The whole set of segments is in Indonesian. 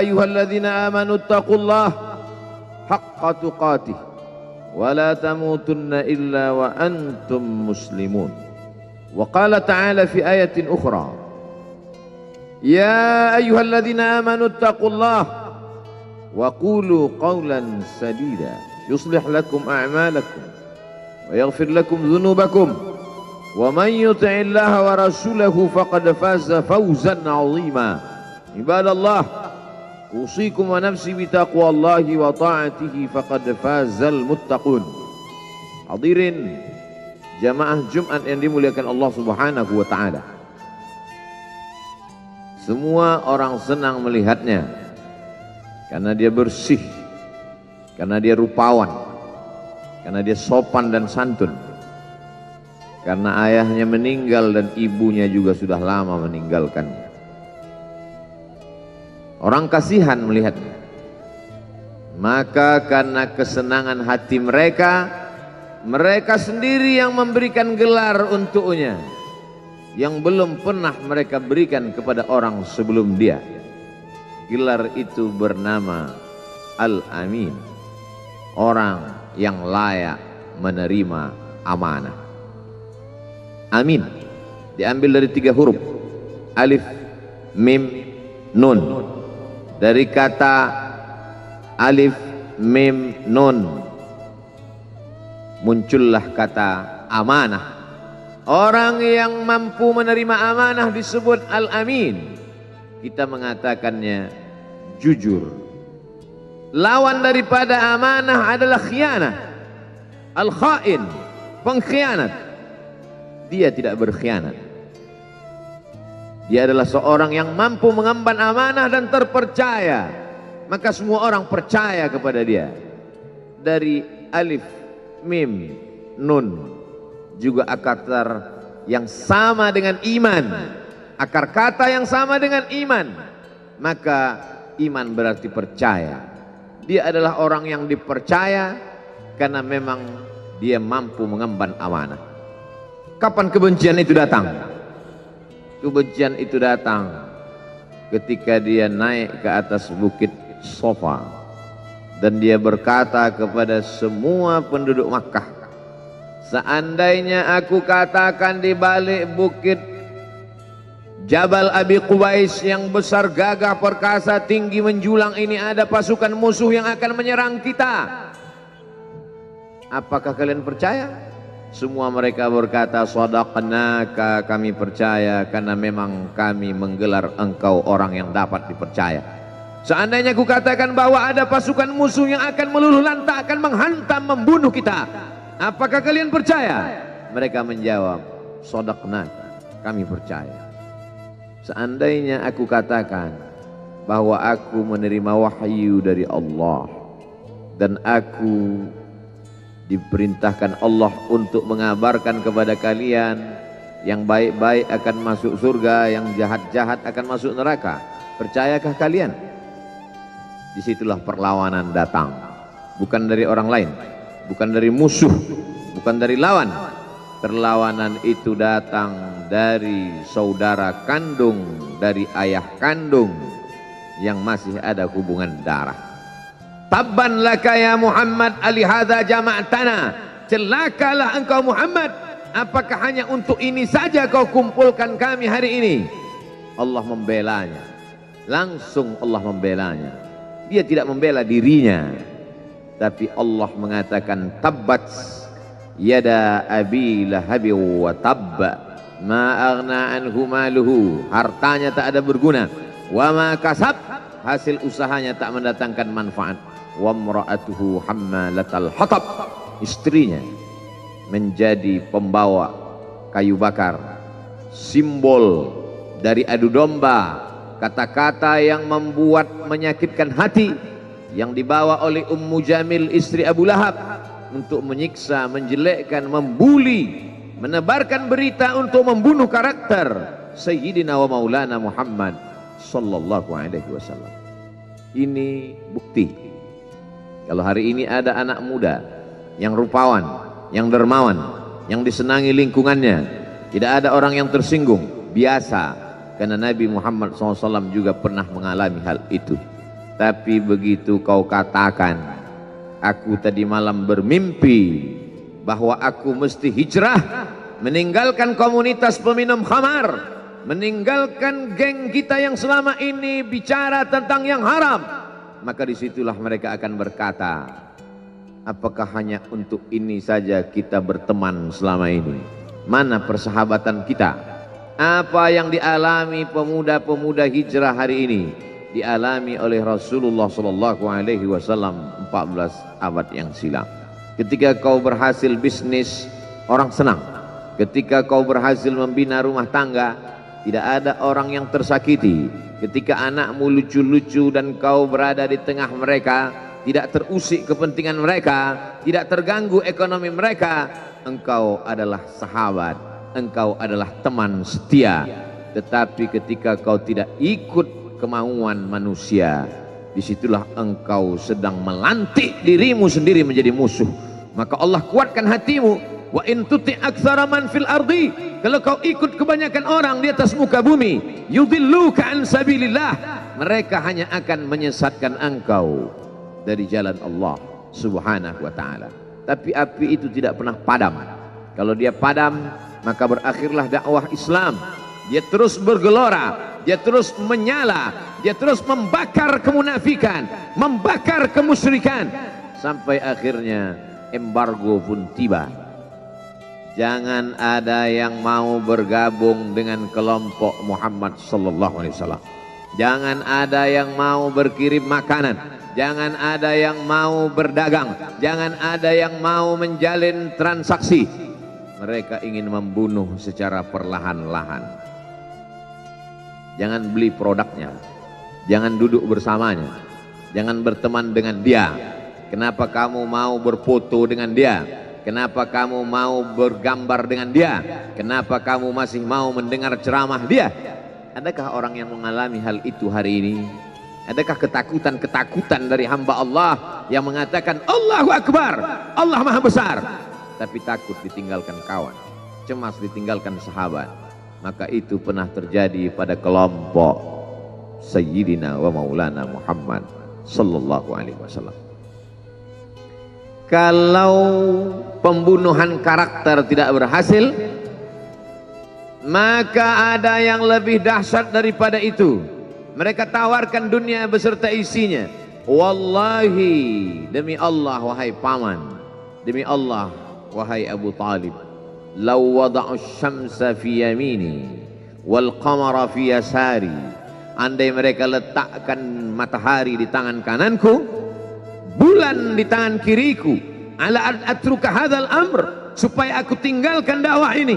ayyuhalladzina amanu taqullaha haqqa tuqatih wa la tamutunna illa wa antum muslimun. Wa qala ta'ala fi ayatin ukhra, ya ayyuhalladzina amanu taqullaha wa qulu qawlan sadida yuslih lakum a'malakum wa yaghfir lakum dhunubakum wa man yuti'illaha wa rasulahu faqad faza fawzan 'azima. Ibadallah, usikum wa nafsi bi taqwallahi wa ta'atihi faqad fazal muttaqun. Hadirin jamaah Jumat yang dimuliakan Allah Subhanahu wa taala. Semua orang senang melihatnya karena dia bersih, karena dia rupawan, karena dia sopan dan santun. Karena ayahnya meninggal dan ibunya juga sudah lama meninggalkannya. Orang kasihan melihatnya. Maka karena kesenangan hati mereka, mereka sendiri yang memberikan gelar untuknya yang belum pernah mereka berikan kepada orang sebelum dia. Gelar itu bernama Al-Amin, orang yang layak menerima amanah. Amin diambil dari 3 huruf, alif, mim, nun. Dari kata alif, mim, nun muncullah kata amanah. Orang yang mampu menerima amanah disebut Al-Amin. Kita mengatakannya jujur. Lawan daripada amanah adalah khianah, al-khain, pengkhianat. Dia tidak berkhianat. Dia adalah seorang yang mampu mengemban amanah dan terpercaya. Maka semua orang percaya kepada dia. Dari alif, mim, nun juga akar yang sama dengan iman. Akar kata yang sama dengan iman. Maka iman berarti percaya. Dia adalah orang yang dipercaya karena memang dia mampu mengemban amanah. Kapan kebencian itu datang? Kebencian itu datang ketika dia naik ke atas bukit Safa dan dia berkata kepada semua penduduk Makkah, seandainya aku katakan di balik bukit Jabal Abi Qubais yang besar, gagah, perkasa, tinggi, menjulang ini ada pasukan musuh yang akan menyerang kita, apakah kalian percaya? Semua mereka berkata, shadaqnaka, kami percaya karena memang kami menggelar engkau orang yang dapat dipercaya. Seandainya aku katakan bahwa ada pasukan musuh yang akan meluluh lantakkan, menghantam, membunuh kita, apakah kalian percaya? Mereka menjawab, shadaqnaka, kami percaya. Seandainya aku katakan bahwa aku menerima wahyu dari Allah dan aku diperintahkan Allah untuk mengabarkan kepada kalian yang baik-baik akan masuk surga, yang jahat-jahat akan masuk neraka, percayakah kalian? Disitulah perlawanan datang, bukan dari orang lain, bukan dari musuh, bukan dari lawan. Perlawanan itu datang dari saudara kandung, dari ayah kandung yang masih ada hubungan darah. Tabban laka ya Muhammad alihadza jama'tana, celakalah engkau Muhammad, apakah hanya untuk ini saja kau kumpulkan kami hari ini? Allah membelanya, langsung Allah membelanya. Dia tidak membela dirinya, tapi Allah mengatakan tabbat yada abi lahabi wa tabba ma aghna anhu maluhu, hartanya tak ada berguna, wa ma kasab, hasil usahanya tak mendatangkan manfaat, wa imra'atuhu hammalatal hatab, istrinya menjadi pembawa kayu bakar, simbol dari adu domba, kata-kata yang membuat menyakitkan hati yang dibawa oleh Ummu Jamil istri Abu Lahab untuk menyiksa, menjelekkan, membuli, menebarkan berita untuk membunuh karakter Sayyidina wa Maulana Muhammad sallallahu alaihi wasallam. Ini bukti kalau hari ini ada anak muda yang rupawan, yang dermawan, yang disenangi lingkungannya, tidak ada orang yang tersinggung, biasa, karena Nabi Muhammad SAW juga pernah mengalami hal itu. Tapi begitu kau katakan, aku tadi malam bermimpi bahwa aku mesti hijrah, meninggalkan komunitas peminum khamar, meninggalkan geng kita yang selama ini bicara tentang yang haram, maka disitulah mereka akan berkata, apakah hanya untuk ini saja kita berteman selama ini? Mana persahabatan kita? Apa yang dialami pemuda-pemuda hijrah hari ini dialami oleh Rasulullah SAW 14 abad yang silam. Ketika kau berhasil bisnis, orang senang. Ketika kau berhasil membina rumah tangga, tidak ada orang yang tersakiti. Ketika anakmu lucu-lucu dan kau berada di tengah mereka, tidak terusik kepentingan mereka, tidak terganggu ekonomi mereka, engkau adalah sahabat, engkau adalah teman setia. Tetapi ketika kau tidak ikut kemauan manusia, disitulah engkau sedang melantik dirimu sendiri menjadi musuh. Maka Allah kuatkan hatimu. Wa in tuti' aktsara man fil ardi, kalau kau ikut kebanyakan orang di atas muka bumi, yudilluka an sabilillah, mereka hanya akan menyesatkan engkau dari jalan Allah Subhanahu wa taala. Tapi api itu tidak pernah padam. Kalau dia padam, maka berakhirlah dakwah Islam. Dia terus bergelora, dia terus menyala, dia terus membakar kemunafikan, membakar kemusyrikan, sampai akhirnya embargo pun tiba. Jangan ada yang mau bergabung dengan kelompok Muhammad sallallahu alaihi wasallam. Jangan ada yang mau berkirim makanan, jangan ada yang mau berdagang, jangan ada yang mau menjalin transaksi. Mereka ingin membunuh secara perlahan-lahan. Jangan beli produknya, jangan duduk bersamanya, jangan berteman dengan dia. Kenapa kamu mau berfoto dengan dia? Kenapa kamu mau bergambar dengan dia? Kenapa kamu masih mau mendengar ceramah dia? Adakah orang yang mengalami hal itu hari ini? Adakah ketakutan-ketakutan dari hamba Allah yang mengatakan Allahu Akbar, Allah Maha Besar, tapi takut ditinggalkan kawan, cemas ditinggalkan sahabat? Maka itu pernah terjadi pada kelompok Sayyidina wa Maulana Muhammad sallallahu alaihi wasallam. Kalau pembunuhan karakter tidak berhasil, maka ada yang lebih dahsyat daripada itu. Mereka tawarkan dunia beserta isinya. Wallahi, demi Allah wahai paman, demi Allah wahai Abu Talib, law wada'u syamsa fi yamini wal qamara fi yasari, andai mereka letakkan matahari di tangan kananku, bulan di tangan kiriku, ala an atruka hadzal amr, supaya aku tinggalkan dakwah ini,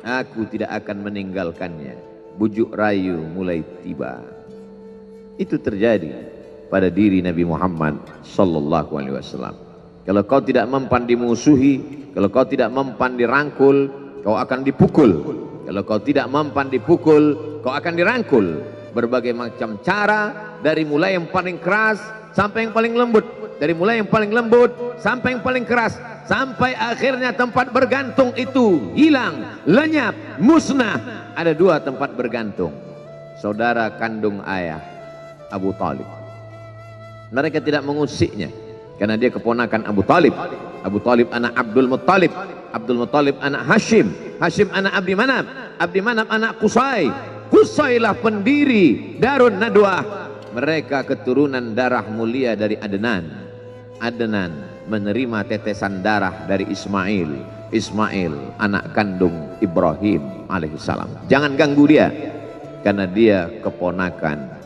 aku tidak akan meninggalkannya. Bujuk rayu mulai tiba. Itu terjadi pada diri Nabi Muhammad sallallahu alaihi wasallam. Kalau kau tidak mempan dimusuhi, kalau kau tidak mempan dirangkul, kau akan dipukul. Kalau kau tidak mempan dipukul, kau akan dirangkul. Berbagai macam cara, dari mulai yang paling keras sampai yang paling lembut, dari mulai yang paling lembut sampai yang paling keras, sampai akhirnya tempat bergantung itu hilang, lenyap, musnah. Ada dua tempat bergantung, saudara kandung ayah Abu Talib. Mereka tidak mengusiknya karena dia keponakan Abu Talib. Abu Talib anak Abdul Muttalib, Abdul Muttalib anak Hashim, Hashim anak Abdi Manaf, Abdi Manaf anak Qusay, Qusaylah pendiri Darun Nadwah. Mereka keturunan darah mulia dari Adnan. Adnan menerima tetesan darah dari Ismail. Ismail anak kandung Ibrahim alaihissalam. Jangan ganggu dia, karena dia keponakan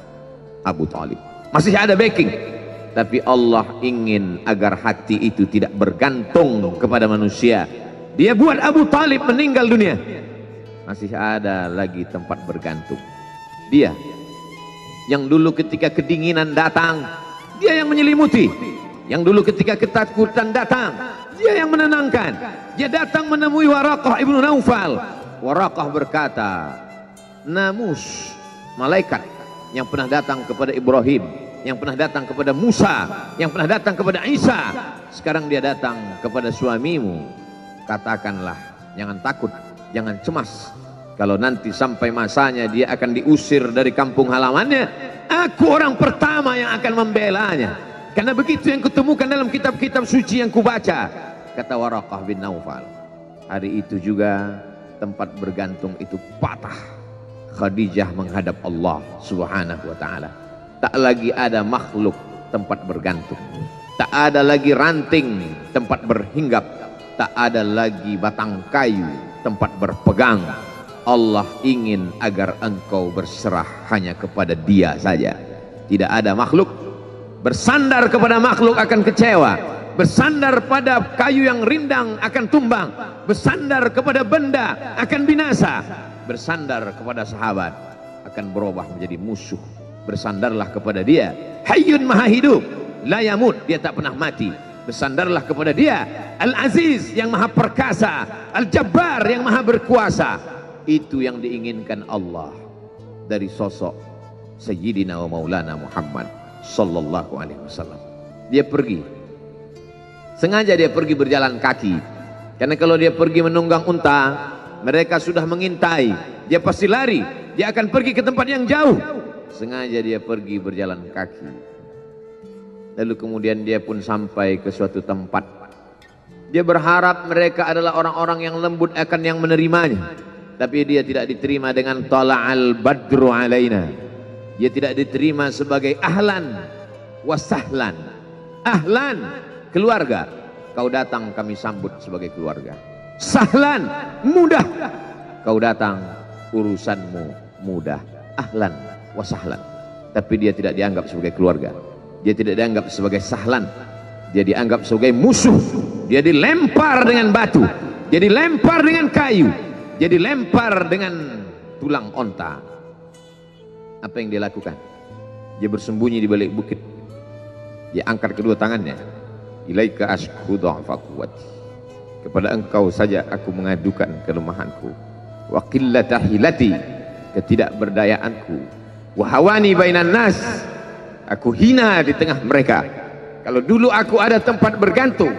Abu Talib. Masih ada backing. Tapi Allah ingin agar hati itu tidak bergantung kepada manusia. Dia buat Abu Talib meninggal dunia. Masih ada lagi tempat bergantung. Dia yang dulu ketika kedinginan datang, dia yang menyelimuti. Yang dulu ketika ketakutan datang, dia yang menenangkan. Dia datang menemui Waraqah ibnu Naufal. Waraqah berkata, namus, malaikat yang pernah datang kepada Ibrahim, yang pernah datang kepada Musa, yang pernah datang kepada Isa, sekarang dia datang kepada suamimu. Katakanlah, jangan takut, jangan cemas, Kalau nanti sampai masanya dia akan diusir dari kampung halamannya, aku orang pertama yang akan membelanya. Karena begitu yang kutemukan dalam kitab-kitab suci yang kubaca. Kata Waraqah bin Naufal. Hari itu juga tempat bergantung itu patah. Khadijah menghadap Allah Subhanahu wa ta'ala. Tak lagi ada makhluk tempat bergantung. Tak ada lagi ranting tempat berhinggap. Tak ada lagi batang kayu tempat berpegang. Allah ingin agar engkau berserah hanya kepada Dia saja. Tidak ada makhluk. Bersandar kepada makhluk akan kecewa. Bersandar pada kayu yang rindang akan tumbang. Bersandar kepada benda akan binasa. Bersandar kepada sahabat akan berubah menjadi musuh. Bersandarlah kepada Dia, Hayyun Maha Hidup, la yamut, Dia tak pernah mati. Bersandarlah kepada Dia, Al-Aziz yang Maha Perkasa, Al-Jabbar yang Maha Berkuasa. Itu yang diinginkan Allah dari sosok Sayyidina wa Maulana Muhammad sallallahu alaihi wasallam. Dia pergi, sengaja dia pergi berjalan kaki, karena kalau dia pergi menunggang unta, mereka sudah mengintai, dia pasti lari, dia akan pergi ke tempat yang jauh. Sengaja dia pergi berjalan kaki. Lalu kemudian dia pun sampai ke suatu tempat. Dia berharap mereka adalah orang-orang yang lembut akan yang menerimanya. Tapi dia tidak diterima dengan tala'al badru alaina. Dia tidak diterima sebagai ahlan wasahlan. Ahlan, keluarga, kau datang kami sambut sebagai keluarga. Sahlan, mudah, kau datang urusanmu mudah. Ahlan wasahlan. Tapi dia tidak dianggap sebagai keluarga. Dia tidak dianggap sebagai sahlan. Dia dianggap sebagai musuh. Dia dilempar dengan batu. Dia dilempar dengan kayu. Dia dilempar dengan tulang onta. Apa yang dia lakukan? Dia bersembunyi di balik bukit. Dia angkat kedua tangannya. Ilaika ashku dha'fa quwwati. Kepada engkau saja aku mengadukan kelemahanku. Wa qillata hilati, ketidakberdayaanku. Wa hawani bainan nas, aku hina di tengah mereka. Kalau dulu aku ada tempat bergantung,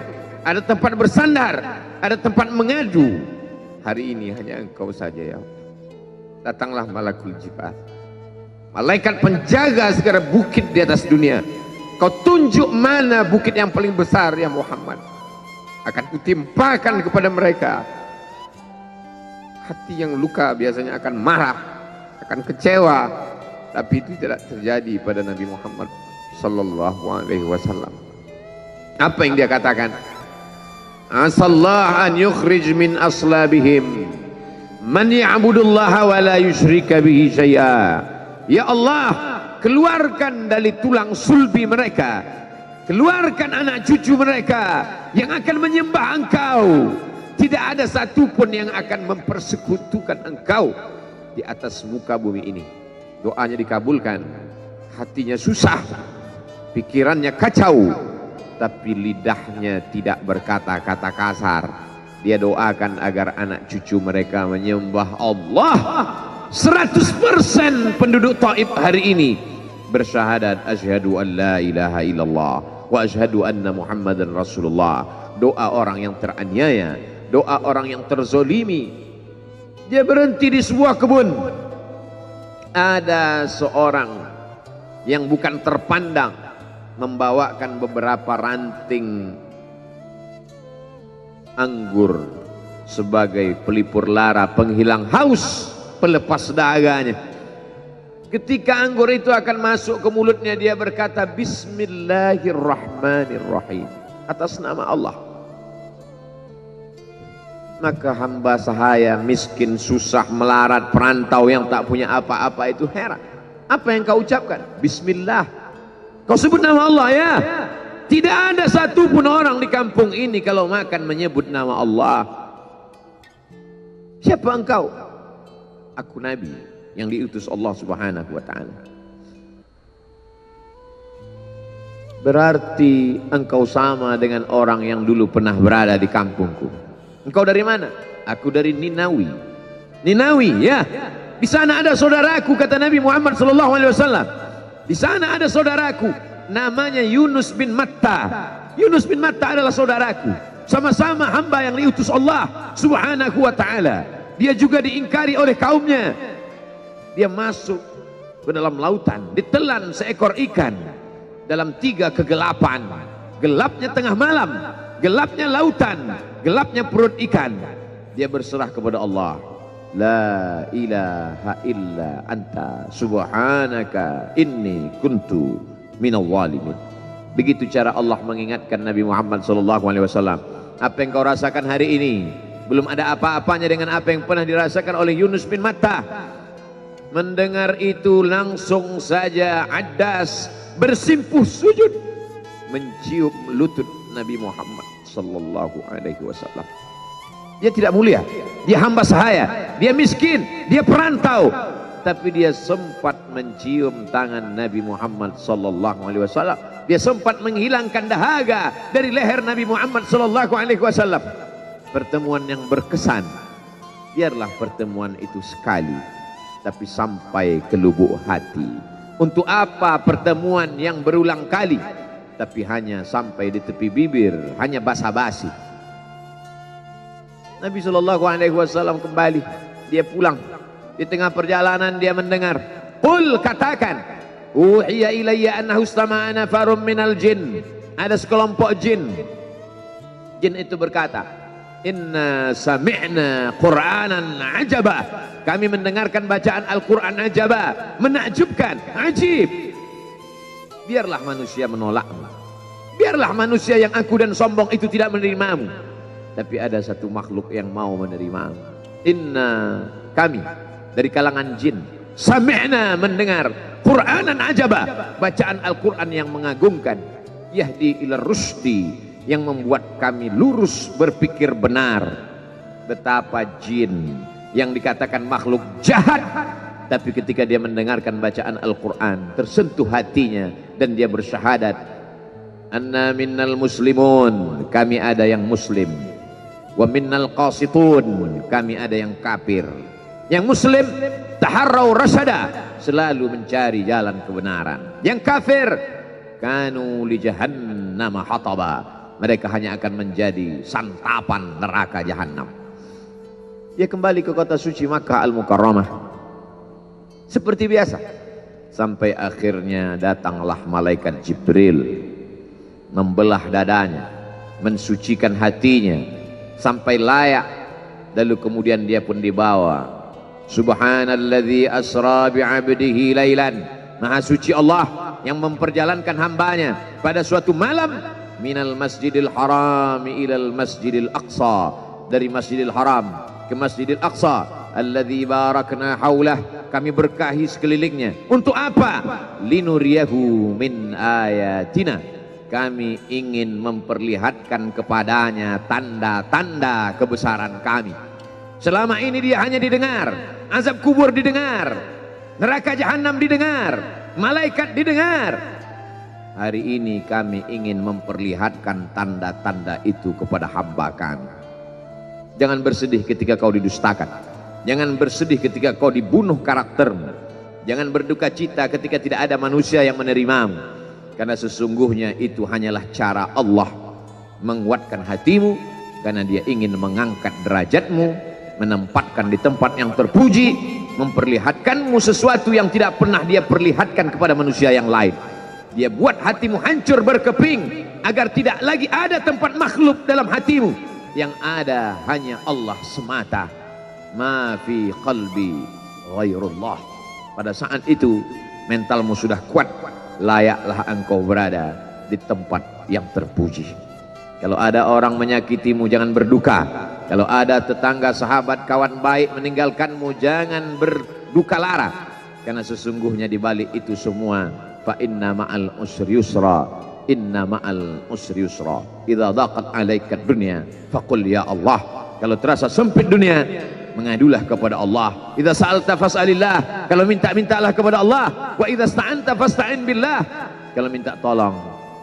ada tempat bersandar, ada tempat mengadu, hari ini hanya engkau saja ya Allah. Datanglah malakul jibal, malaikat penjaga segala bukit di atas dunia. Kau tunjuk mana bukit yang paling besar ya Muhammad. Akan kutimpakan kepada mereka. Hati yang luka biasanya akan marah, akan kecewa. Tapi itu tidak terjadi pada Nabi Muhammad sallallahu alaihi wasallam. Apa yang dia katakan? Asallah an yukhrij min aslabihim man ya'budullaha wa la yusyrika bihi syai'a. Ya Allah, keluarkan dari tulang sulbi mereka, keluarkan anak cucu mereka yang akan menyembah engkau. Tidak ada satupun yang akan mempersekutukan engkau di atas muka bumi ini. Doanya dikabulkan, hatinya susah, pikirannya kacau, tapi lidahnya tidak berkata-kata kasar. Dia doakan agar anak cucu mereka menyembah Allah. 100% penduduk Taif hari ini bersyahadat asyhadu an la ilaha illallah wa asyhadu anna Muhammadan Rasulullah. Doa orang yang teraniaya, doa orang yang terzolimi. Dia berhenti di sebuah kebun. Ada seorang yang bukan terpandang membawakan beberapa ranting anggur sebagai pelipur lara, penghilang haus, pelepas dahaganya. Ketika anggur itu akan masuk ke mulutnya, dia berkata Bismillahirrahmanirrahim, atas nama Allah. Maka hamba sahaya miskin, susah, melarat, perantau yang tak punya apa-apa itu heran. Apa yang kau ucapkan? Bismillah. Kau sebut nama Allah ya. Tidak ada satupun orang di kampung ini kalau makan menyebut nama Allah. Siapa engkau? Aku Nabi yang diutus Allah Subhanahu wa ta'ala. Berarti engkau sama dengan orang yang dulu pernah berada di kampungku. Engkau dari mana? Aku dari Ninawi. Ninawi ya. Di sana ada saudaraku, kata Nabi Muhammad sallallahu alaihi wasallam. Di sana ada saudaraku namanya Yunus bin Matta. Yunus bin Matta adalah saudaraku. Sama-sama hamba yang diutus Allah Subhanahu wa ta'ala. dia juga diingkari oleh kaumnya. Dia masuk ke dalam lautan, ditelan seekor ikan dalam 3 kegelapan. Gelapnya tengah malam, gelapnya lautan, gelapnya perut ikan. Dia berserah kepada Allah, la ilaha illa anta subhanaka inni kuntu minal zalimin. Begitu cara Allah mengingatkan Nabi Muhammad SAW. Apa yang kau rasakan hari ini belum ada apa-apanya dengan apa yang pernah dirasakan oleh Yunus bin Matta. Mendengar itu langsung saja Addas bersimpuh sujud mencium lutut Nabi Muhammad SAW. Dia tidak mulia, dia hamba sahaya, dia miskin, dia perantau, tapi dia sempat mencium tangan Nabi Muhammad SAW. Dia sempat menghilangkan dahaga dari leher Nabi Muhammad SAW. Pertemuan yang berkesan. Biarlah pertemuan itu sekali, tapi sampai ke lubuk hati. Untuk apa pertemuan yang berulang kali, tapi hanya sampai di tepi bibir, hanya basa-basi. Nabi SAW kembali, dia pulang. Di tengah perjalanan dia mendengar, qul, katakan, uhiya ilayya annahu istama'ana farum minal jin. Ada sekelompok jin. Jin itu berkata, inna sami'na qur'anan ajaba. Kami mendengarkan bacaan Al-Quran ajaba, menakjubkan, ajib. Biarlah manusia menolakmu, biarlah manusia yang aku dan sombong itu tidak menerimamu, tapi ada satu makhluk yang mau menerimamu. Inna, kami dari kalangan jin, sami'na, mendengar Qur'anan ajaba, bacaan Al-Quran yang mengagumkan, yahdi ila rusdi, yang membuat kami lurus berpikir benar. Betapa jin yang dikatakan makhluk jahat, tapi ketika dia mendengarkan bacaan Al-Quran tersentuh hatinya dan dia bersyahadat, anna minnal muslimun, kami ada yang muslim, wa minnal qasitun, kami ada yang kafir. Yang muslim taharrau rasyada, selalu mencari jalan kebenaran. Yang kafir kanu li jahannam hataba, mereka hanya akan menjadi santapan neraka jahanam. Dia kembali ke kota suci Makkah Al-Mukarramah seperti biasa, sampai akhirnya datanglah malaikat Jibril membelah dadanya, mensucikan hatinya sampai layak, lalu kemudian dia pun dibawa. Subhanalladzi asra bi'abdihi lailan, maha suci Allah yang memperjalankan hambanya pada suatu malam, minal masjidil haram ilal masjidil aqsa, dari masjidil haram ke Masjidil Aqsa, alladzi barakna haulah, kami berkahi sekelilingnya. Untuk apa? Linuriyahu min ayatina, kami ingin memperlihatkan kepadanya tanda-tanda kebesaran kami. Selama ini dia hanya didengar, azab kubur didengar, neraka jahanam didengar, malaikat didengar. Hari ini kami ingin memperlihatkan tanda-tanda itu kepada hamba kami. Jangan bersedih ketika kau didustakan, jangan bersedih ketika kau dibunuh karaktermu, jangan berduka cita ketika tidak ada manusia yang menerimamu, karena sesungguhnya itu hanyalah cara Allah menguatkan hatimu, karena dia ingin mengangkat derajatmu, menempatkan di tempat yang terpuji, memperlihatkanmu sesuatu yang tidak pernah dia perlihatkan kepada manusia yang lain. Dia buat hatimu hancur berkeping agar tidak lagi ada tempat makhluk dalam hatimu, yang ada hanya Allah semata. Ma fi qalbi ghairullah. Pada saat itu mentalmu sudah kuat, layaklah engkau berada di tempat yang terpuji. Kalau ada orang menyakitimu, jangan berduka. Kalau ada tetangga, sahabat, kawan baik meninggalkanmu, jangan berduka lara, karena sesungguhnya di balik itu semua, fa inna ma'al usri yusra, inna ma'al usri yusra, idza daqat 'alaika dunya faqul ya Allah. Kalau terasa sempit dunia, mengadulah kepada Allah. Idza sa'alta fas'alillah, kalau minta-mintalah kepada Allah. Wa idza sta'anta fasta'in billah, kalau minta tolong,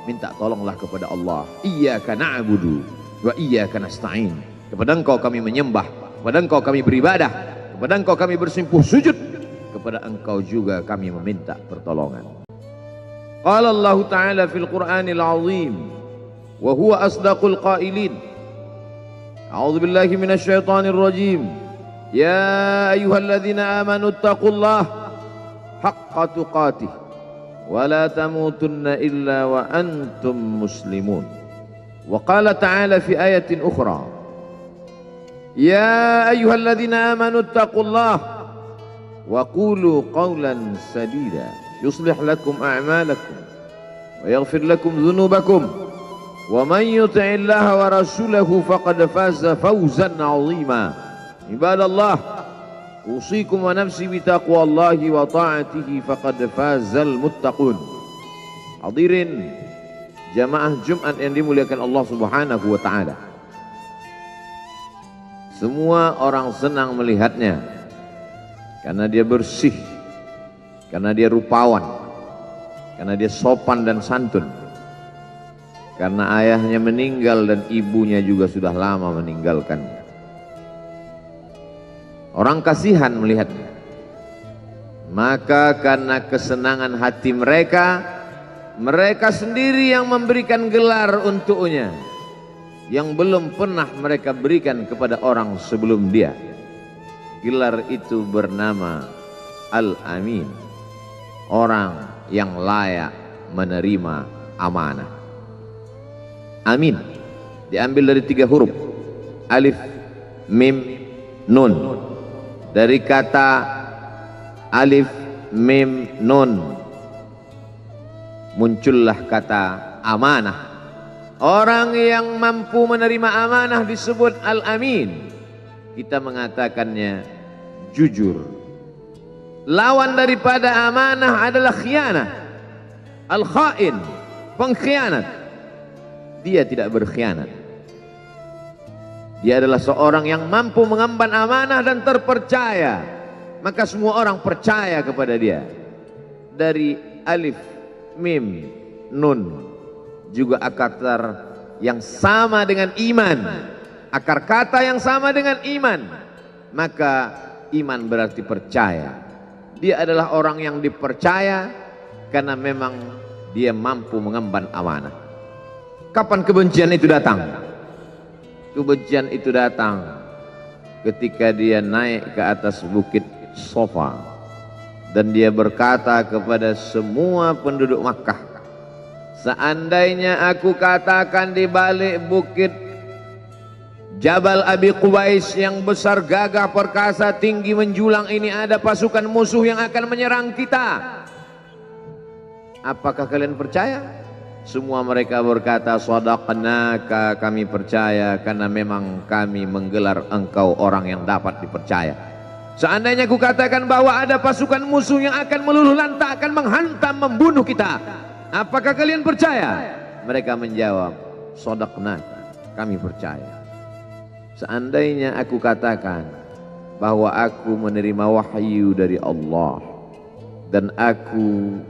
minta tolonglah kepada Allah. Iyyaka na'budu wa iyyaka nasta'in, kepada Engkau kami menyembah, kepada Engkau kami beribadah, kepada Engkau kami bersimpuh sujud, kepada Engkau juga kami meminta pertolongan. Qala Allah Ta'ala fil Qur'anil Azim wa huwa asdaqul qailin. A'udzu billahi minasy syaithanir rajim. Ya ayyuhalladzina amanu taqullah haqqa tuqatih wa la tamutunna illa wa antum muslimun. Wa qala ta'ala fi ayatin ukhra, ya ayyuhalladzina amanu taqullah wa qulu qawlan sadida yuslih lakum a'malakum wa yaghfir lakum dhunubakum wa man yuti'illaha wa rasulahu faqad faza fawzan 'azima. Ibadallah, usikum wa nafsi bitaqwallahi wa ta'atihi faqad fazal muttaqun. Hadirin jamaah Jumat yang dimuliakan Allah Subhanahu wa taala. Semua orang senang melihatnya karena dia bersih, karena dia rupawan, karena dia sopan dan santun. Karena ayahnya meninggal dan ibunya juga sudah lama meninggalkannya. Orang kasihan melihatnya. Maka karena kesenangan hati mereka, mereka sendiri yang memberikan gelar untuknya yang belum pernah mereka berikan kepada orang sebelum dia. Gelar itu bernama Al-Amin, orang yang layak menerima amanah. Amin diambil dari 3 huruf, alif, mim, nun. Dari kata alif, mim, nun muncullah kata amanah. Orang yang mampu menerima amanah disebut Al-Amin. Kita mengatakannya jujur. Lawan daripada amanah adalah khianah, al-khain, pengkhianat. Dia tidak berkhianat. Dia adalah seorang yang mampu mengemban amanah dan terpercaya. Maka semua orang percaya kepada dia. Dari alif, mim, nun juga akar yang sama dengan iman. Akar kata yang sama dengan iman. Maka iman berarti percaya. Dia adalah orang yang dipercaya karena memang dia mampu mengemban amanah. Kapan kebencian itu datang? Kebencian itu datang ketika dia naik ke atas bukit Sofa dan dia berkata kepada semua penduduk Makkah, seandainya aku katakan di balik bukit Jabal Abi Qubais yang besar, gagah, perkasa, tinggi, menjulang ini ada pasukan musuh yang akan menyerang kita, apakah kalian percaya? Semua mereka berkata, shadaqnaka, kami percaya karena memang kami menggelar engkau orang yang dapat dipercaya. Seandainya aku katakan bahwa ada pasukan musuh yang akan meluluh lantakkan, menghantam, membunuh kita, apakah kalian percaya? Mereka menjawab, shadaqnaka, kami percaya. Seandainya aku katakan bahwa aku menerima wahyu dari Allah dan aku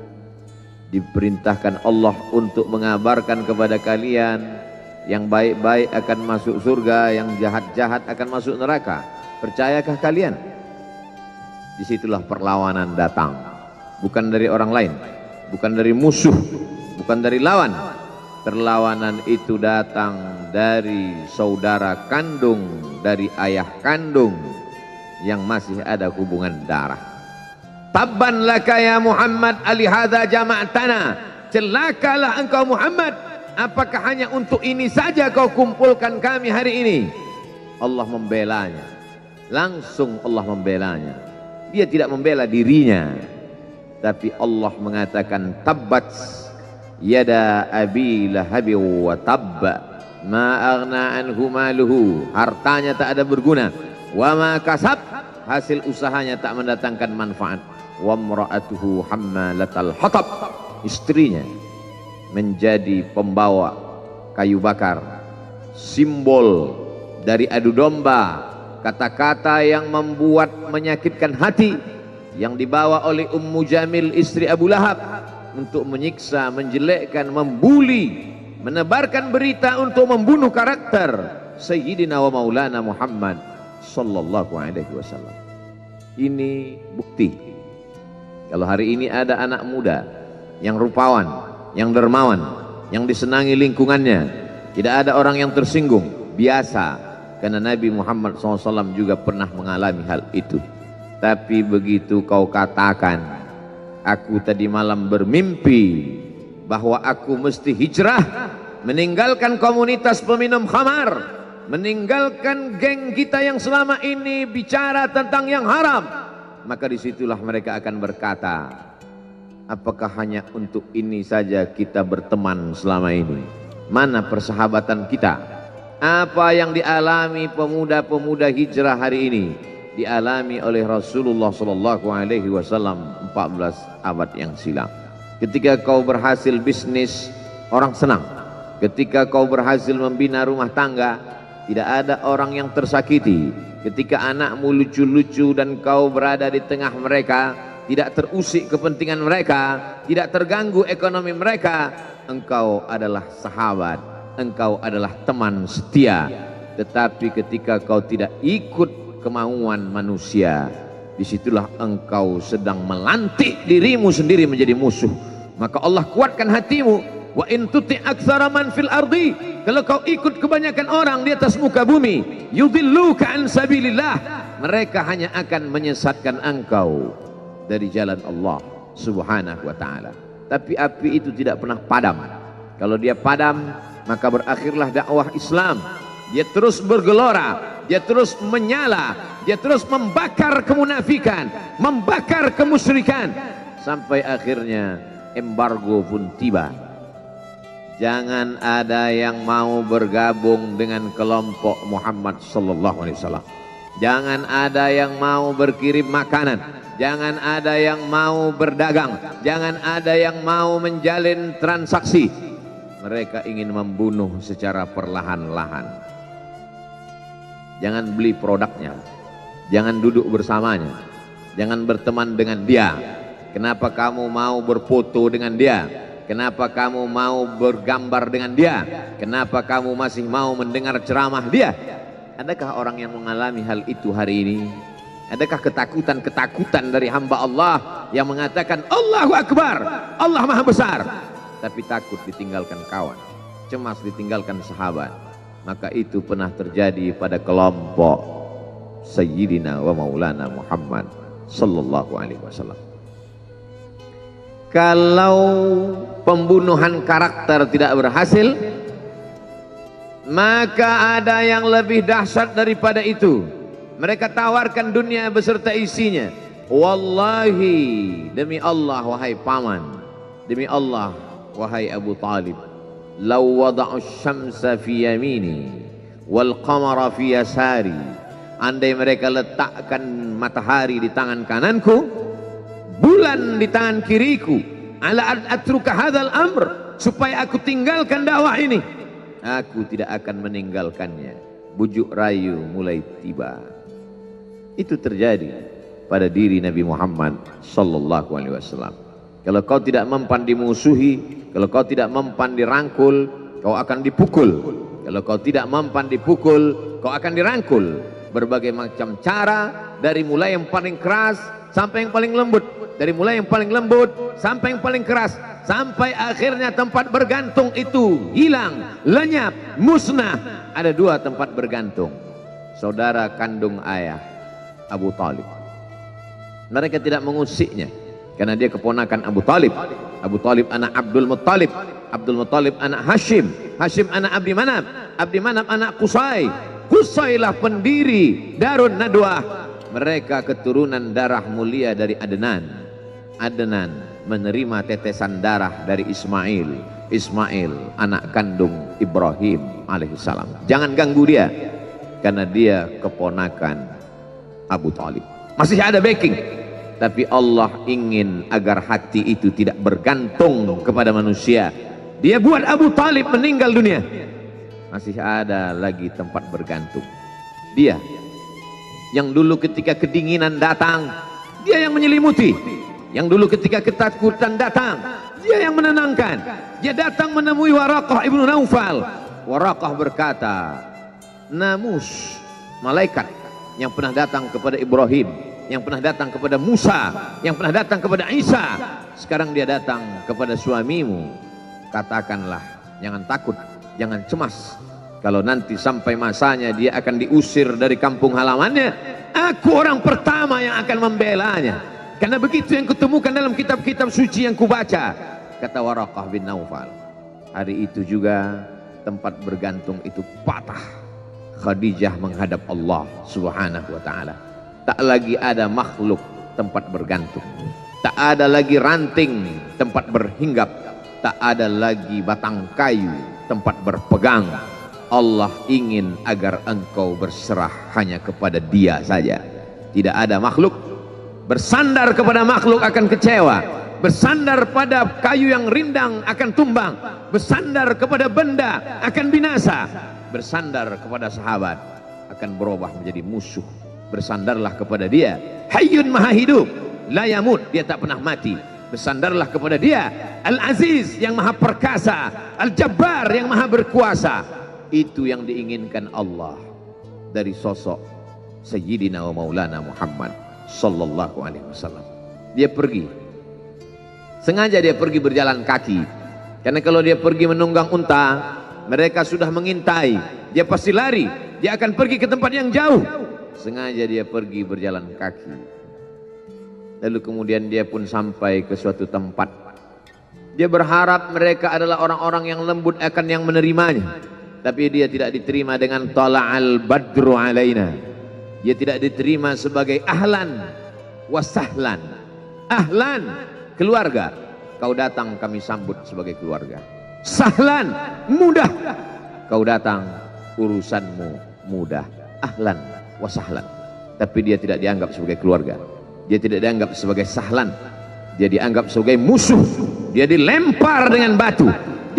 diperintahkan Allah untuk mengabarkan kepada kalian yang baik-baik akan masuk surga, yang jahat-jahat akan masuk neraka, percayakah kalian? Disitulah perlawanan datang, bukan dari orang lain, bukan dari musuh, bukan dari lawan. Perlawanan itu datang dari saudara kandung, dari ayah kandung yang masih ada hubungan darah. Tabban laka ya Muhammad alihadza jama'tana, celakalah engkau Muhammad, apakah hanya untuk ini saja kau kumpulkan kami hari ini? Allah membelanya, langsung Allah membelanya. Dia tidak membela dirinya, tapi Allah mengatakan tabbat yada abi lahabi wa tabba ma aghna anhu maluhu, hartanya tak ada berguna, wa ma kasab, hasil usahanya tak mendatangkan manfaat, wa imra'atuhu hammalatal hatab, istrinya menjadi pembawa kayu bakar, simbol dari adu domba, kata-kata yang membuat menyakitkan hati yang dibawa oleh Ummu Jamil istri Abu Lahab untuk menyiksa, menjelekkan, membuli, menebarkan berita untuk membunuh karakter Sayyidina wa Maulana Muhammad sallallahu alaihi wasallam. Ini bukti kalau hari ini ada anak muda yang rupawan, yang dermawan, yang disenangi lingkungannya, tidak ada orang yang tersinggung, biasa, karena Nabi Muhammad SAW juga pernah mengalami hal itu. Tapi begitu kau katakan, aku tadi malam bermimpi bahwa aku mesti hijrah, meninggalkan komunitas peminum khamar, meninggalkan geng kita yang selama ini bicara tentang yang haram, maka disitulah mereka akan berkata, apakah hanya untuk ini saja kita berteman selama ini? Mana persahabatan kita? Apa yang dialami pemuda-pemuda hijrah hari ini dialami oleh Rasulullah SAW 14 abad yang silam. Ketika kau berhasil bisnis, orang senang. Ketika kau berhasil membina rumah tangga, tidak ada orang yang tersakiti. Ketika anakmu lucu-lucu dan kau berada di tengah mereka, tidak terusik kepentingan mereka, tidak terganggu ekonomi mereka, engkau adalah sahabat, engkau adalah teman setia. Tetapi ketika kau tidak ikut kemauan manusia, disitulah engkau sedang melantik dirimu sendiri menjadi musuh. Maka Allah kuatkan hatimu. Wa in tuti' aktsara man fil ardi, kalau kau ikut kebanyakan orang di atas muka bumi, yudilluka an sabilillah, mereka hanya akan menyesatkan engkau dari jalan Allah Subhanahu wa taala. Tapi api itu tidak pernah padam. Kalau dia padam, maka berakhirlah dakwah Islam. Dia terus bergelora, dia terus menyala, dia terus membakar kemunafikan, membakar kemusyrikan, sampai akhirnya embargo pun tiba. Jangan ada yang mau bergabung dengan kelompok Muhammad sallallahu alaihi wasallam. Jangan ada yang mau berkirim makanan, jangan ada yang mau berdagang, jangan ada yang mau menjalin transaksi. Mereka ingin membunuh secara perlahan-lahan. Jangan beli produknya, jangan duduk bersamanya, jangan berteman dengan dia. Kenapa kamu mau berfoto dengan dia? Kenapa kamu mau bergambar dengan dia? Kenapa kamu masih mau mendengar ceramah dia? Adakah orang yang mengalami hal itu hari ini? Adakah ketakutan-ketakutan dari hamba Allah yang mengatakan Allahu Akbar, Allah Maha Besar, tapi takut ditinggalkan kawan, cemas ditinggalkan sahabat? Maka itu pernah terjadi pada kelompok Sayyidina wa Maulana Muhammad sallallahu alaihi wasallam. Kalau pembunuhan karakter tidak berhasil, maka ada yang lebih dahsyat daripada itu. Mereka tawarkan dunia beserta isinya. Wallahi, demi Allah wahai paman, demi Allah wahai Abu Talib, law wada'u syamsa fi yamini wal qamara fi yasari, andai mereka letakkan matahari di tangan kananku, bulan di tangan kiriku, ala an atruka hadzal amr, supaya aku tinggalkan dakwah ini, aku tidak akan meninggalkannya. Bujuk rayu mulai tiba. Itu terjadi pada diri Nabi Muhammad sallallahu alaihi wasallam. Kalau kau tidak mempan dimusuhi, kalau kau tidak mempan dirangkul, kau akan dipukul. Kalau kau tidak mempan dipukul, kau akan dirangkul. Berbagai macam cara, dari mulai yang paling keras sampai yang paling lembut, dari mulai yang paling lembut sampai yang paling keras, sampai akhirnya tempat bergantung itu hilang, lenyap, musnah. Ada dua tempat bergantung. Saudara kandung ayah Abu Talib, mereka tidak mengusiknya karena dia keponakan Abu Talib. Abu Talib anak Abdul Muttalib, Abdul Muttalib anak Hashim, Hashim anak Abdi Manaf, Abdi Manaf anak Qusay, Qusaylah pendiri Darun Nadwah. Mereka keturunan darah mulia dari Adnan. Adnan menerima tetesan darah dari Ismail. Ismail anak kandung Ibrahim alaihissalam. Jangan ganggu dia, karena dia keponakan Abu Talib. Masih ada backing. Tapi Allah ingin agar hati itu tidak bergantung kepada manusia. Dia buat Abu Talib meninggal dunia. Masih ada lagi tempat bergantung. Dia yang dulu ketika kedinginan datang, dia yang menyelimuti. Yang dulu ketika ketakutan datang, dia yang menenangkan. Dia datang menemui Waraqah ibnu Naufal. Waraqah berkata, Namus, malaikat yang pernah datang kepada Ibrahim, yang pernah datang kepada Musa, yang pernah datang kepada Isa, sekarang dia datang kepada suamimu. Katakanlah, jangan takut, jangan cemas, Kalau nanti sampai masanya dia akan diusir dari kampung halamannya, aku orang pertama yang akan membelanya. Karena begitu yang kutemukan dalam kitab-kitab suci yang kubaca. Kata Waraqah bin Naufal. Hari itu juga tempat bergantung itu patah. Khadijah menghadap Allah subhanahu wa ta'ala. Tak lagi ada makhluk tempat bergantung. Tak ada lagi ranting tempat berhinggap. Tak ada lagi batang kayu tempat berpegang. Allah ingin agar engkau berserah hanya kepada Dia saja. Tidak ada makhluk. Bersandar kepada makhluk akan kecewa. Bersandar pada kayu yang rindang akan tumbang. Bersandar kepada benda akan binasa. Bersandar kepada sahabat akan berubah menjadi musuh. Bersandarlah kepada Dia, Hayyun Maha Hidup, la yamut, Dia tak pernah mati. Bersandarlah kepada Dia, Al-Aziz yang Maha Perkasa, Al-Jabbar yang Maha Berkuasa. Itu yang diinginkan Allah dari sosok Sayyidina wa Maulana Muhammad sallallahu alaihi wasallam. Dia pergi, sengaja dia pergi berjalan kaki, karena kalau dia pergi menunggang unta, mereka sudah mengintai, dia pasti lari, dia akan pergi ke tempat yang jauh. Sengaja dia pergi berjalan kaki. Lalu kemudian dia pun sampai ke suatu tempat. Dia berharap mereka adalah orang-orang yang lembut akan yang menerimanya. Tapi dia tidak diterima dengan tala'al badru alaina. Dia tidak diterima sebagai ahlan wasahlan. Ahlan, keluarga, kau datang kami sambut sebagai keluarga. Sahlan, mudah, kau datang urusanmu mudah. Ahlan wasahlan. Tapi dia tidak dianggap sebagai keluarga. Dia tidak dianggap sebagai sahlan. Dia dianggap sebagai musuh. Dia dilempar dengan batu,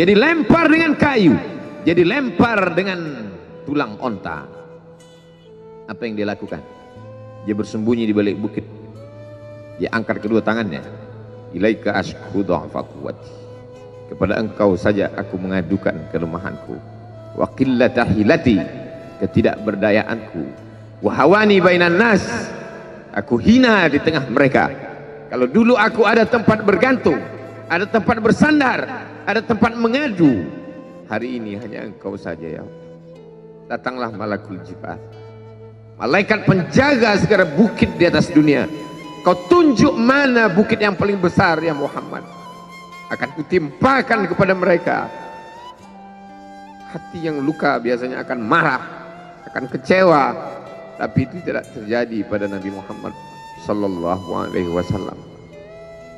dia dilempar dengan kayu, dia dilempar dengan tulang onta. Apa yang dia lakukan? Dia bersembunyi di balik bukit. Dia angkat kedua tangannya. Ilaika ashku dha'fa quwwati. Kepada engkau saja aku mengadukan kelemahanku. Wa qillata hilati, ketidakberdayaanku. Wa hawani bainan nas, aku hina di tengah mereka. Kalau dulu aku ada tempat bergantung, ada tempat bersandar, ada tempat mengadu, hari ini hanya engkau saja ya. Datanglah malakul jibal, malaikat penjaga segala bukit di atas dunia. Kau tunjuk mana bukit yang paling besar ya Muhammad, akan kutimpakan kepada mereka. Hati yang luka biasanya akan marah, akan kecewa, tapi itu tidak terjadi pada Nabi Muhammad sallallahu alaihi wasallam.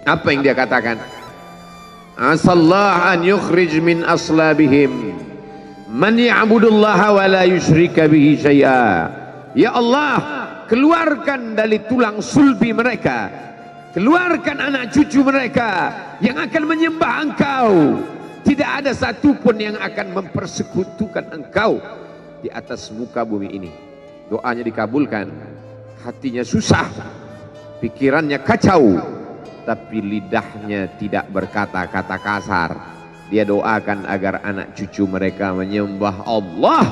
Apa yang dia katakan? Asallah an yukhrij min aslabihim man ya'budullaha wa la yusyrika bihi syai'a. Ya Allah, keluarkan dari tulang sulbi mereka, keluarkan anak cucu mereka yang akan menyembah engkau. Tidak ada satupun yang akan mempersekutukan engkau di atas muka bumi ini. Doanya dikabulkan, hatinya susah, pikirannya kacau, tapi lidahnya tidak berkata-kata kasar. Dia doakan agar anak cucu mereka menyembah Allah.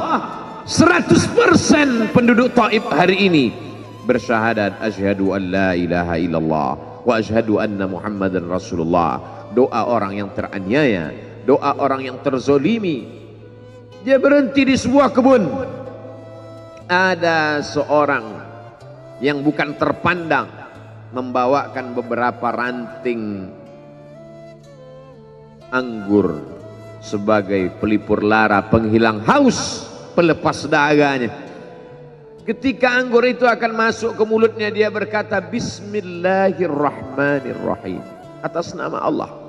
100% penduduk Taif hari ini bersyahadat asyhadu an la ilaha illallah wa asyhadu anna Muhammadan Rasulullah. Doa orang yang teraniaya, doa orang yang terzolimi. Dia berhenti di sebuah kebun. Ada seorang yang bukan terpandang membawakan beberapa ranting anggur sebagai pelipur lara, penghilang haus, pelepas dahaganya. Ketika anggur itu akan masuk ke mulutnya, dia berkata Bismillahirrahmanirrahim, atas nama Allah.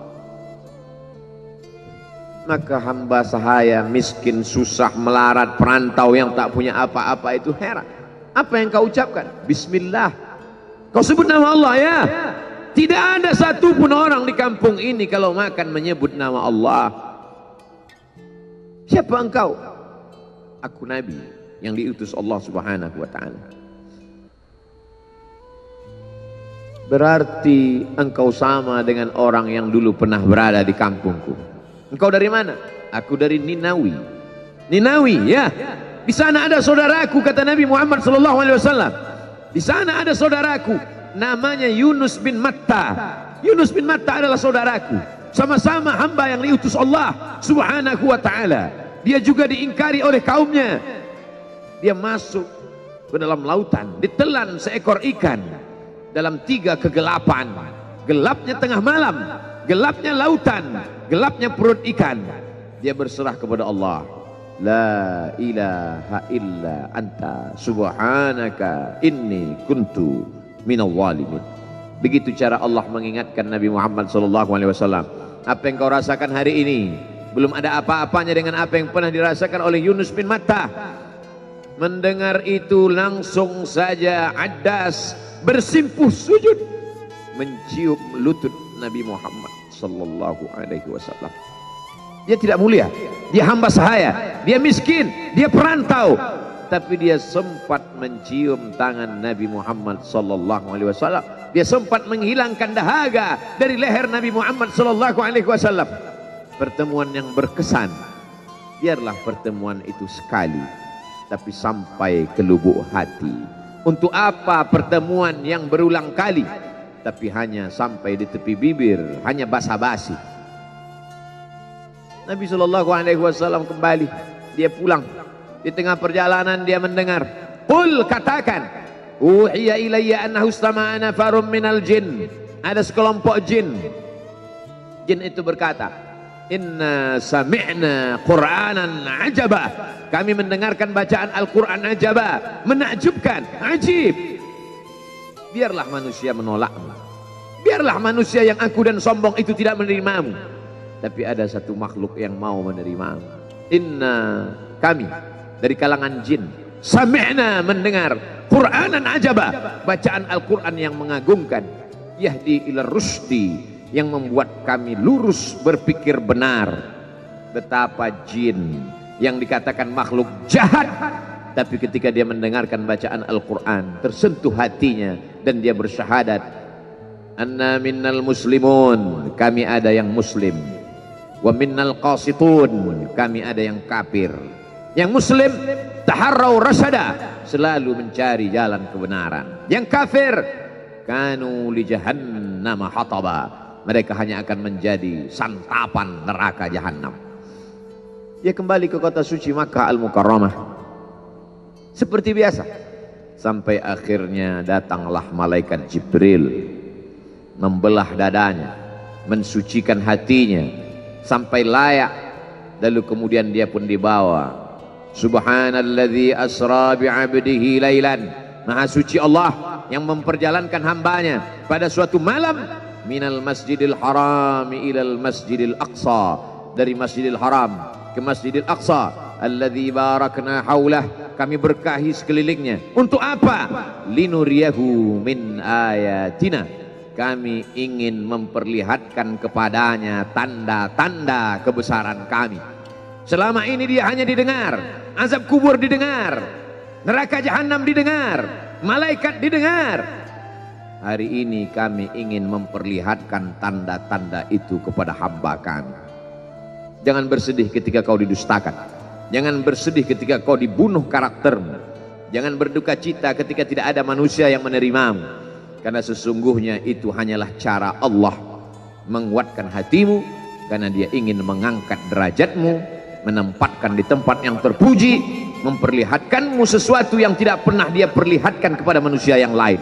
Maka hamba sahaya miskin, susah, melarat, perantau yang tak punya apa-apa itu heran. Apa yang kau ucapkan? Bismillah. Kau sebut nama Allah ya. Tidak ada satupun orang di kampung ini kalau makan menyebut nama Allah. Siapa engkau? Aku Nabi yang diutus Allah subhanahu wa ta'ala. Berarti engkau sama dengan orang yang dulu pernah berada di kampungku. Engkau dari mana? Aku dari Ninawi. Ninawi ya. Di sana ada saudaraku, kata Nabi Muhammad sallallahu alaihi wasallam. Di sana ada saudaraku namanya Yunus bin Matta. Yunus bin Matta adalah saudaraku. Sama-sama hamba yang diutus Allah subhanahu wa ta'ala. dia juga diingkari oleh kaumnya. Dia masuk ke dalam lautan, ditelan seekor ikan dalam 3 kegelapan. Gelapnya tengah malam, gelapnya lautan, gelapnya perut ikan. Dia berserah kepada Allah. La ilaha illa anta subhanaka inni kuntu minal zalimin. Begitu cara Allah mengingatkan Nabi Muhammad SAW. Apa yang kau rasakan hari ini belum ada apa-apanya dengan apa yang pernah dirasakan oleh Yunus bin Matta. Mendengar itu langsung saja Addas bersimpuh sujud mencium lutut Nabi Muhammad SAW. Dia tidak mulia, dia hamba sahaya, dia miskin, dia perantau, tapi dia sempat mencium tangan Nabi Muhammad SAW. Dia sempat menghilangkan dahaga dari leher Nabi Muhammad SAW. Pertemuan yang berkesan. Biarlah pertemuan itu sekali, tapi sampai ke lubuk hati. Untuk apa pertemuan yang berulang kali, tapi hanya sampai di tepi bibir, hanya basa-basi. Nabi SAW kembali, dia pulang. Di tengah perjalanan dia mendengar, qul, katakan, uhiya ilayya annahu istama'a nafarun minal jin. Ada sekelompok jin. Jin itu berkata, inna sami'na qur'anan ajaba. Kami mendengarkan bacaan Al-Quran ajaba, menakjubkan, ajib. Biarlah manusia menolakmu, biarlah manusia yang angkuh dan sombong itu tidak menerimamu, tapi ada satu makhluk yang mau menerimamu. Inna, kami dari kalangan jin, sami'na, mendengar, Qur'anan ajaba, bacaan Al-Quran yang mengagumkan, yahdi ila rusdi, yang membuat kami lurus berpikir benar. Betapa jin yang dikatakan makhluk jahat, tapi ketika dia mendengarkan bacaan Al-Quran tersentuh hatinya dan dia bersyahadat, anna minnal muslimun, kami ada yang muslim, wa minnal qasitun, kami ada yang kafir. Yang muslim taharrau rasyada, selalu mencari jalan kebenaran. Yang kafir kanu li jahannam hataba, mereka hanya akan menjadi santapan neraka jahanam. Dia kembali ke kota suci Makkah Al-Mukarramah seperti biasa, sampai akhirnya datanglah malaikat Jibril membelah dadanya, mensucikan hatinya sampai layak, lalu kemudian dia pun dibawa. Subhanalladzi asra bi'abdihi lailan, maha suci Allah yang memperjalankan hambanya pada suatu malam, minal masjidil haram ilal masjidil aqsa, dari masjidil haram ke masjidil aqsa, alladzi barakna haulah, kami berkahi sekelilingnya. Untuk apa? Linuriyahu min ayatina, kami ingin memperlihatkan kepadanya tanda-tanda kebesaran kami. Selama ini dia hanya didengar, azab kubur didengar, neraka jahanam didengar, malaikat didengar. Hari ini kami ingin memperlihatkan tanda-tanda itu kepada hamba kami. Jangan bersedih ketika kau didustakan, jangan bersedih ketika kau dibunuh karaktermu, jangan berduka cita ketika tidak ada manusia yang menerimamu, karena sesungguhnya itu hanyalah cara Allah menguatkan hatimu, karena dia ingin mengangkat derajatmu, menempatkan di tempat yang terpuji, memperlihatkanmu sesuatu yang tidak pernah dia perlihatkan kepada manusia yang lain.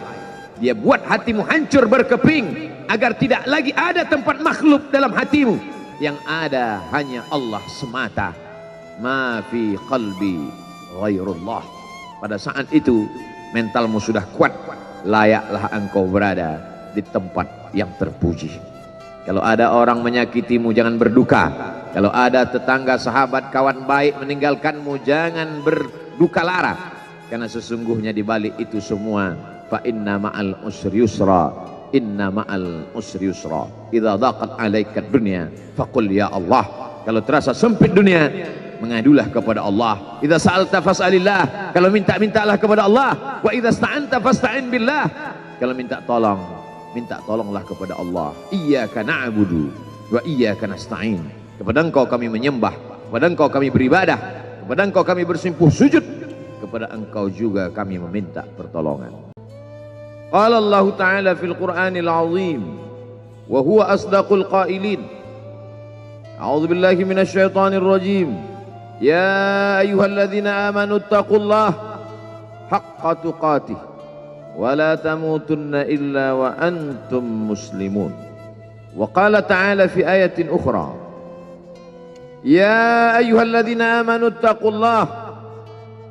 Dia buat hatimu hancur berkeping agar tidak lagi ada tempat makhluk dalam hatimu, yang ada hanya Allah semata. Ma fi qalbi ghairullah. Pada saat itu mentalmu sudah kuat, layaklah engkau berada di tempat yang terpuji. Kalau ada orang menyakitimu, jangan berduka. Kalau ada tetangga, sahabat, kawan baik meninggalkanmu, jangan berduka lara, karena sesungguhnya di balik itu semua, fa inna ma'al usri yusra, inna ma'al usri yusra, idza daqat 'alaika dunya faqul ya Allah. Kalau terasa sempit dunia, mengadulah kepada Allah. Idza sa'alta fas'alillah, kalau minta-mintalah kepada Allah. Wa idza sta'anta fasta'in billah, kalau minta tolong, minta tolonglah kepada Allah. Iyyaka na'budu wa iyyaka nasta'in, kepada Engkau kami menyembah, kepada Engkau kami beribadah, kepada Engkau kami bersimpuh sujud, kepada Engkau juga kami meminta pertolongan. Qala Allah Ta'ala fil Qur'anil Azim wa huwa asdaqul qailin. A'udzu billahi minasy syaithanir rajim. Ya ayyuhalladzina amanu taqullah haqqa tuqatih wa la tamutunna illa wa antum muslimun. Wa qala ta'ala fi ayatin ukhra, ya ayyuhalladzina amanu taqullah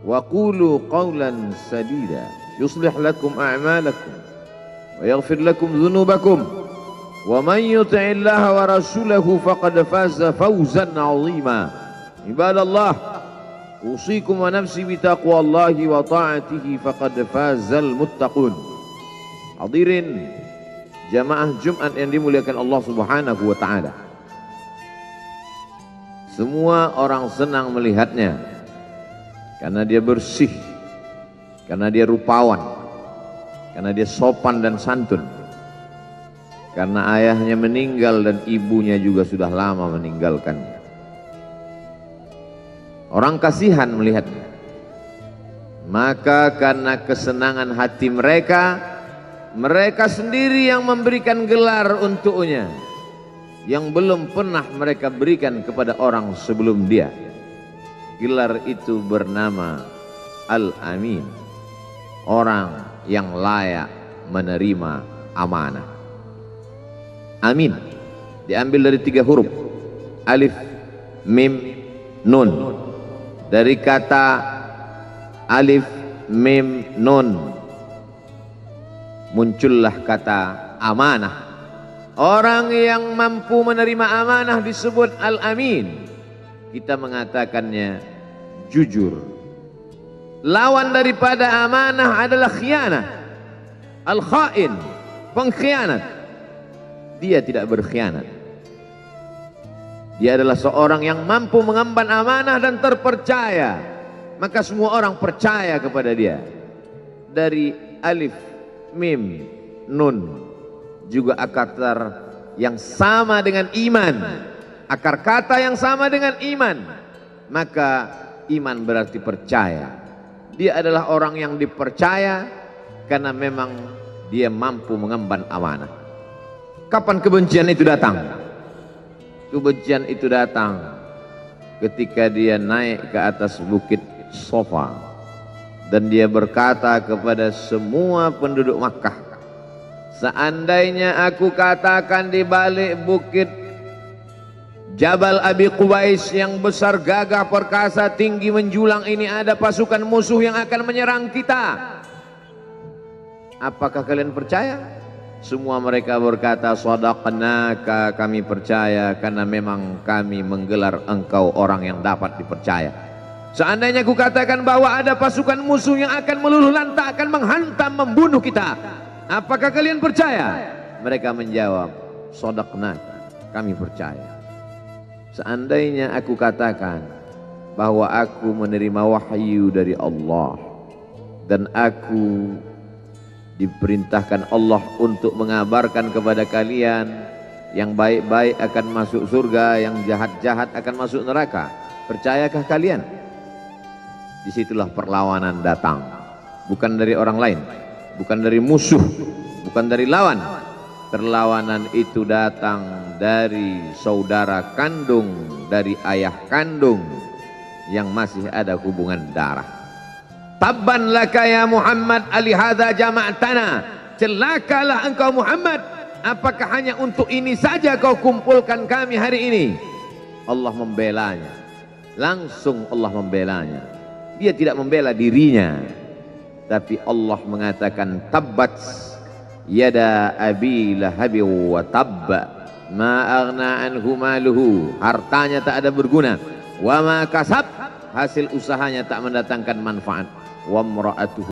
wa qulu qawlan sadida yuslih lakum a'malakum wa yaghfir lakum dhunubakum wa man yuti'illaha wa rasulahu faqad faza fawzan 'azima. Ibadallah, usikum wa nafsi bi taqwallahi wa ta'atihi faqad fazal muttaqun. Hadirin jamaah Jumat yang dimuliakan Allah Subhanahu wa taala. Semua orang senang melihatnya karena dia bersih, karena dia rupawan, karena dia sopan dan santun. Karena ayahnya meninggal dan ibunya juga sudah lama meninggalkannya. Orang kasihan melihatnya. Maka karena kesenangan hati mereka, mereka sendiri yang memberikan gelar untuknya yang belum pernah mereka berikan kepada orang sebelum dia. Gelar itu bernama Al-Amin, orang yang layak menerima amanah. Amin diambil dari 3 huruf, alif, mim, nun. Dari kata alif, mim, nun muncullah kata amanah. Orang yang mampu menerima amanah disebut Al-Amin. Kita mengatakannya jujur. Lawan daripada amanah adalah khianah, al-khain, pengkhianat. Dia tidak berkhianat. Dia adalah seorang yang mampu mengemban amanah dan terpercaya. Maka semua orang percaya kepada dia. Dari alif, mim, nun juga akar yang sama dengan iman. Akar kata yang sama dengan iman. Maka iman berarti percaya. Dia adalah orang yang dipercaya karena memang dia mampu mengemban amanah. Kapan kebencian itu datang? Kebencian itu datang ketika dia naik ke atas bukit Sofa dan dia berkata kepada semua penduduk Makkah, seandainya aku katakan di balik bukit Jabal Abi Qubais yang besar, gagah, perkasa, tinggi, menjulang ini ada pasukan musuh yang akan menyerang kita, apakah kalian percaya? Semua mereka berkata, shadaqnaka, kami percaya karena memang kami menggelar engkau orang yang dapat dipercaya. Seandainya ku katakan bahwa ada pasukan musuh yang akan meluluh lantakkan, menghantam, membunuh kita, apakah kalian percaya? Mereka menjawab, shadaqnaka, kami percaya. Seandainya aku katakan bahwa aku menerima wahyu dari Allah dan aku diperintahkan Allah untuk mengabarkan kepada kalian yang baik-baik akan masuk surga, yang jahat-jahat akan masuk neraka, percayakah kalian? Disitulah perlawanan datang, bukan dari orang lain, bukan dari musuh, bukan dari lawan. Perlawanan itu datang dari saudara kandung, dari ayah kandung yang masih ada hubungan darah. Tabban laka ya Muhammad alihadza jama'tana, celakalah engkau Muhammad, apakah hanya untuk ini saja kau kumpulkan kami hari ini? Allah membelanya, langsung Allah membelanya. Dia tidak membela dirinya, tapi Allah mengatakan tabbat yada abi lahabi wa tabba ma aghna anhu maluhu, hartanya tak ada berguna, wa ma kasab, hasil usahanya tak mendatangkan manfaat, wa mra'atuhu